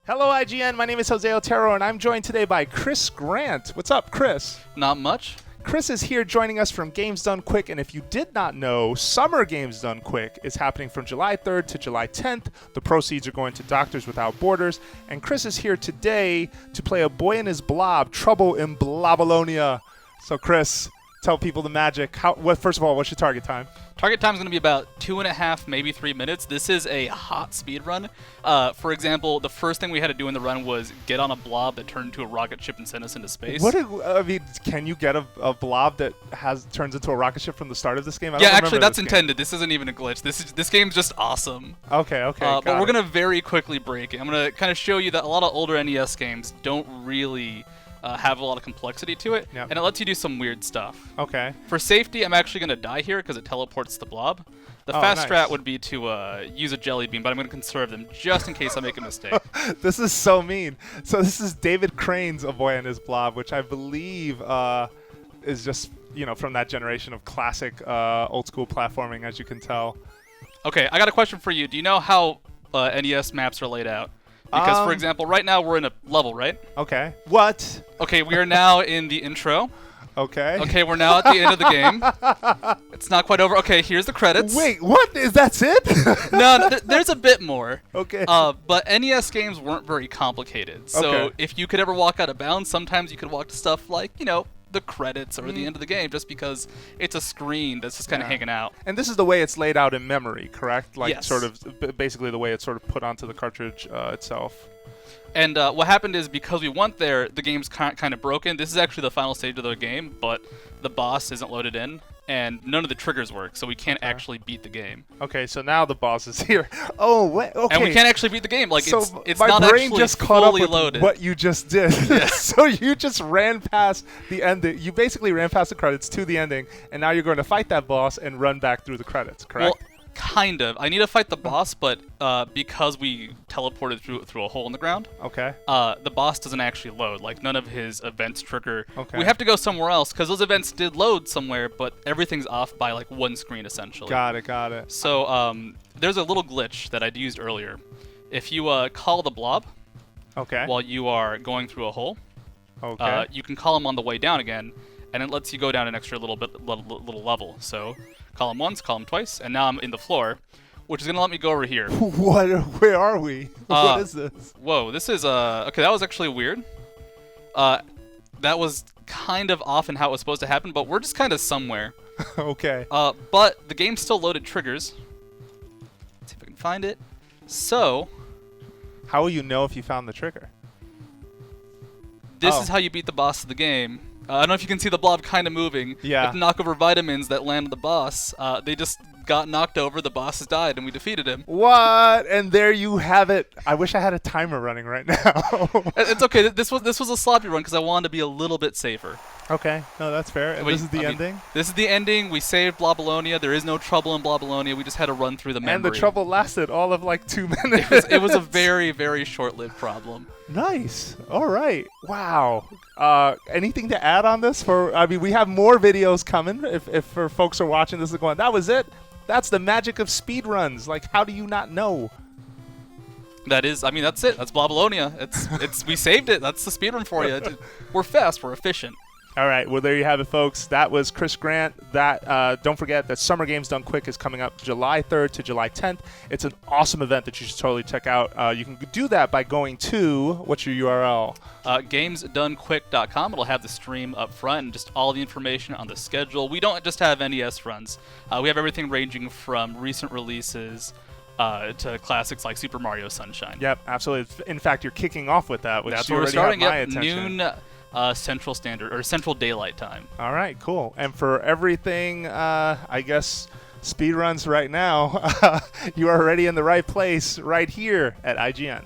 Hello, IGN. My name is Jose Otero, and I'm joined today by Chris Grant. What's up, Chris? Not much. Chris is here joining us from Games Done Quick, and if you did not know, Summer Games Done Quick is happening from July 3rd to July 10th. The proceeds are going to Doctors Without Borders, and Chris is here today to play a Boy and His Blob, Trouble in Blobolonia. So, Chris, tell people the magic. First of all, what's your target time? Target time is going to be about 2.5, maybe 3 minutes. This is a hot speed run. For example, the first thing we had to do in the run was get on a blob that turned into a rocket ship and send us into space. Can you get a blob that turns into a rocket ship from the start of this game? Yeah, actually, that's intended. This isn't even a glitch. This game's just awesome. Okay. But we're going to very quickly break it. I'm going to kind of show you that a lot of older NES games don't really have a lot of complexity to it, Yep. and it lets you do some weird stuff. Okay. For safety, I'm actually going to die here because it teleports the blob. The fast strat would be to use a jelly bean, but I'm going to conserve them just in case I make a mistake. This is so mean. So this is David Crane's A Boy and His Blob, which I believe is just, from that generation of classic old school platforming, as you can tell. Okay, I got a question for you. Do you know how NES maps are laid out? Because, for example, right now we're in a level, right? Okay. What? Okay, we are now in the intro. Okay. Okay, we're now at the end of the game. It's not quite over. Okay, here's the credits. Wait, what? That's it? No, there's a bit more. Okay. But NES games weren't very complicated. So if you could ever walk out of bounds, sometimes you could walk to stuff like, the credits or the end of the game, just because it's a screen that's just kind of hanging out. And this is the way it's laid out in memory, correct? Like yes. sort of basically the way it's sort of put onto the cartridge itself. And what happened is because we went there, the game's kind of broken. This is actually the final stage of the game, but the boss isn't loaded in, and none of the triggers work, so we can't actually beat the game. Okay, so now the boss is here. Oh, wait, okay. And we can't actually beat the game. Like, so it's my not brain actually just caught up fully with loaded. What you just did. So you just ran past the ending. You basically ran past the credits to the ending, and now you're going to fight that boss and run back through the credits, correct? Well, kind of. I need to fight the boss, but because we teleported through a hole in the ground, the boss doesn't actually load. Like, none of his events trigger. Okay. We have to go somewhere else, because those events did load somewhere, but everything's off by, like, one screen, essentially. Got it. So there's a little glitch that I'd used earlier. If you call the blob while you are going through a hole, you can call him on the way down again, and it lets you go down an extra little level. So call him once, call him twice, and now I'm in the floor, which is going to let me go over here. Where are we? What is this? Whoa, this is, okay, that was actually weird. That was kind of off in how it was supposed to happen, but we're just kind of somewhere. Okay. But the game still loaded triggers. Let's see if I can find it. So how will you know if you found the trigger? This is how you beat the boss of the game. I don't know if you can see the blob kind of moving. Yeah. With knockover vitamins that landed the boss, they just got knocked over, the boss has died, and we defeated him. What? And there you have it. I wish I had a timer running right now. It's okay. This was a sloppy run because I wanted to be a little bit safer. Okay. No, that's fair. And this is the ending? This is the ending. We saved Blobolonia. There is no trouble in Blobolonia. We just had to run through the memory. And the trouble lasted all of like 2 minutes. It was a very, very short-lived problem. Nice. All right. Wow. Anything to add on this? We have more videos coming. If for folks are watching this and going, that was it. That's the magic of speedruns. Like, how do you not know? That's it. That's Blobolonia. We saved it. That's the speedrun for you. We're fast. We're efficient. All right. Well, there you have it, folks. That was Chris Grant. Don't forget that Summer Games Done Quick is coming up July 3rd to July 10th. It's an awesome event that you should totally check out. You can do that by going to, what's your URL? GamesDoneQuick.com. It'll have the stream up front and just all the information on the schedule. We don't just have NES runs. We have everything ranging from recent releases to classics like Super Mario Sunshine. Yep, absolutely. In fact, you're kicking off with that, which that's you where we're already starting have my at attention. noon Central Standard or Central Daylight Time. All right, cool. And for everything, I guess, speedruns right now, you are already in the right place right here at IGN.